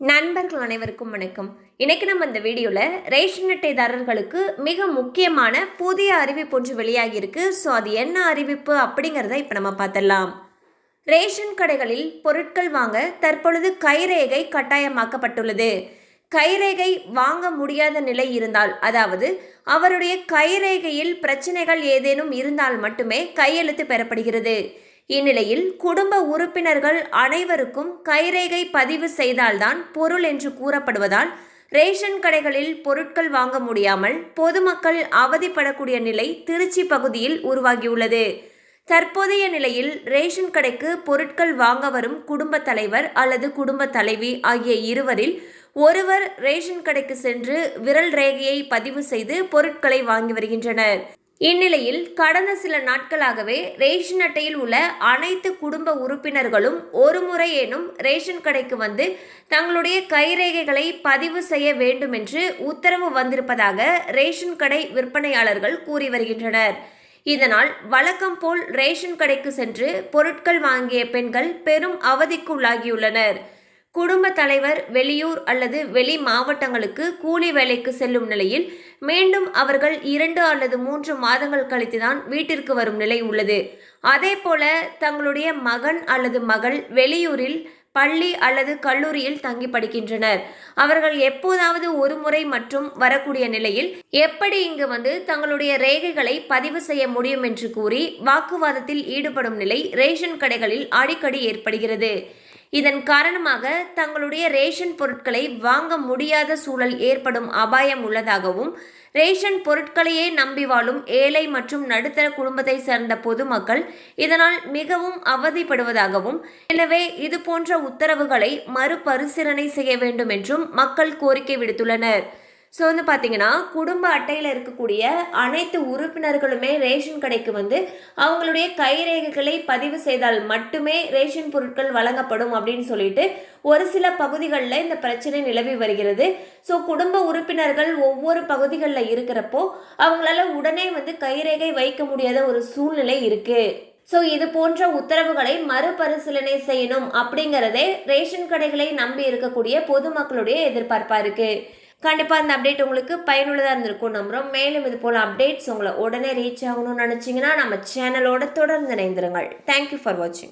நண்பர்கள் அனைவருக்கும் வணக்கம். இன்னைக்கு நம்ம இந்த வீடியோவில் ரேஷன் அட்டைதாரர்களுக்கு மிக முக்கியமான புதிய அறிவிப்பு ஒன்று வெளியாகி இருக்கு. ஸோ அது என்ன அறிவிப்பு அப்படிங்கிறத இப்போ நம்ம பார்த்துடலாம். ரேஷன் கடைகளில் பொருட்கள் வாங்க தற்பொழுது கைரேகை கட்டாயமாக்கப்பட்டுள்ளது. கைரேகை வாங்க முடியாத நிலை இருந்தால், அதாவது அவருடைய கைரேகையில் பிரச்சனைகள் ஏதேனும் இருந்தால் மட்டுமே கையெழுத்து பெறப்படுகிறது. இந்நிலையில் குடும்ப உறுப்பினர்கள் அனைவருக்கும் கைரேகை பதிவு செய்தால்தான் பொருள் என்று கூறப்படுவதால் ரேஷன் கடைகளில் பொருட்கள் வாங்க முடியாமல் பொதுமக்கள் அவதிப்படக்கூடிய நிலை திருச்சி பகுதியில் உருவாகியுள்ளது. தற்போதைய நிலையில் ரேஷன் கடைக்கு பொருட்கள் வாங்க வரும் குடும்ப தலைவர் அல்லது குடும்ப தலைவி ஆகிய இருவரில் ஒருவர் ரேஷன் கடைக்கு சென்று விரல் ரேகையை பதிவு செய்து பொருட்களை வாங்கி வருகின்றனர். இந்நிலையில் கடந்த சில நாட்களாகவே ரேஷன் அட்டையில் உள்ள அனைத்து குடும்ப உறுப்பினர்களும் ஒரு முறையேனும் ரேஷன் கடைக்கு வந்து தங்களுடைய கைரேகைகளை பதிவு செய்ய வேண்டும் என்று உத்தரவு வந்திருப்பதாக ரேஷன் கடை விற்பனையாளர்கள் கூறி வருகின்றனர். இதனால் வழக்கம் போல் ரேஷன் கடைக்கு சென்று பொருட்கள் வாங்கிய பெண்கள் பெரும் அவதிக்குள்ளாகியுள்ளனர். குடும்ப தலைவர் வெளியூர் அல்லது வெளி மாவட்டங்களுக்கு கூலி வேலைக்கு செல்லும் நிலையில் மீண்டும் அவர்கள் 2 அல்லது 3 மாதங்கள் கழித்துதான் வீட்டிற்கு வரும் நிலை உள்ளது. அதே போல தங்களுடைய மகன் அல்லது மகள் வெளியூரில் பள்ளி அல்லது கல்லூரியில் தங்கி படிக்கின்றனர். அவர்கள் எப்போதாவது ஒரு முறை மற்றும் வரக்கூடிய நிலையில் எப்படி இங்கு வந்து தங்களுடைய ரேகைகளை பதிவு செய்ய முடியும் என்று கூறி வாக்குவாதத்தில் ஈடுபடும் நிலை ரேஷன் கடைகளில் அடிக்கடி ஏற்படுகிறது. இதன் காரணமாக தங்களுடைய ரேஷன் பொருட்களை வாங்க முடியாத சூழல் ஏற்படும் அபாயம் உள்ளதாகவும், ரேஷன் பொருட்களையே நம்பி வாழும் ஏழை மற்றும் நடுத்தர குடும்பத்தை சேர்ந்த பொதுமக்கள் இதனால் மிகவும் அவதிப்படுவதாகவும், எனவே இது போன்ற உத்தரவுகளை மறுபரிசீலனை செய்ய வேண்டும் என்றும் மக்கள் கோரிக்கை விடுத்துள்ளனர். ஸோ வந்து பார்த்தீங்கன்னா, குடும்ப அட்டையில் இருக்கக்கூடிய அனைத்து உறுப்பினர்களுமே ரேஷன் கடைக்கு வந்து அவங்களுடைய கைரேகைகளை பதிவு செய்தால் மட்டுமே ரேஷன் பொருட்கள் வழங்கப்படும் அப்படின்னு சொல்லிட்டு ஒரு சில பகுதிகளில் இந்த பிரச்சனை நிலவி வருகிறது. ஸோ குடும்ப உறுப்பினர்கள் ஒவ்வொரு பகுதிகளில் இருக்கிறப்போ அவங்களால உடனே வந்து கைரேகை வைக்க முடியாத ஒரு சூழ்நிலை இருக்கு. ஸோ இது போன்ற உத்தரவுகளை மறுபரிசீலனை செய்யணும் அப்படிங்கிறதே ரேஷன் கடைகளை நம்பி இருக்கக்கூடிய பொதுமக்களுடைய எதிர்பார்ப்பாக இருக்கு. கண்டிப்பாக இந்த அப்டேட் உங்களுக்கு பயனுள்ளதாக இருந்திருக்கும் நம்புகிறோம். மேலும் இது போல் அப்டேட்ஸ் உங்களை உடனே ரீச் ஆகணும்னு நினச்சிங்கன்னா நம்ம சேனலோட தொடர்ந்து இணைந்திருங்கள். தேங்க்யூ ஃபார் வாட்சிங்.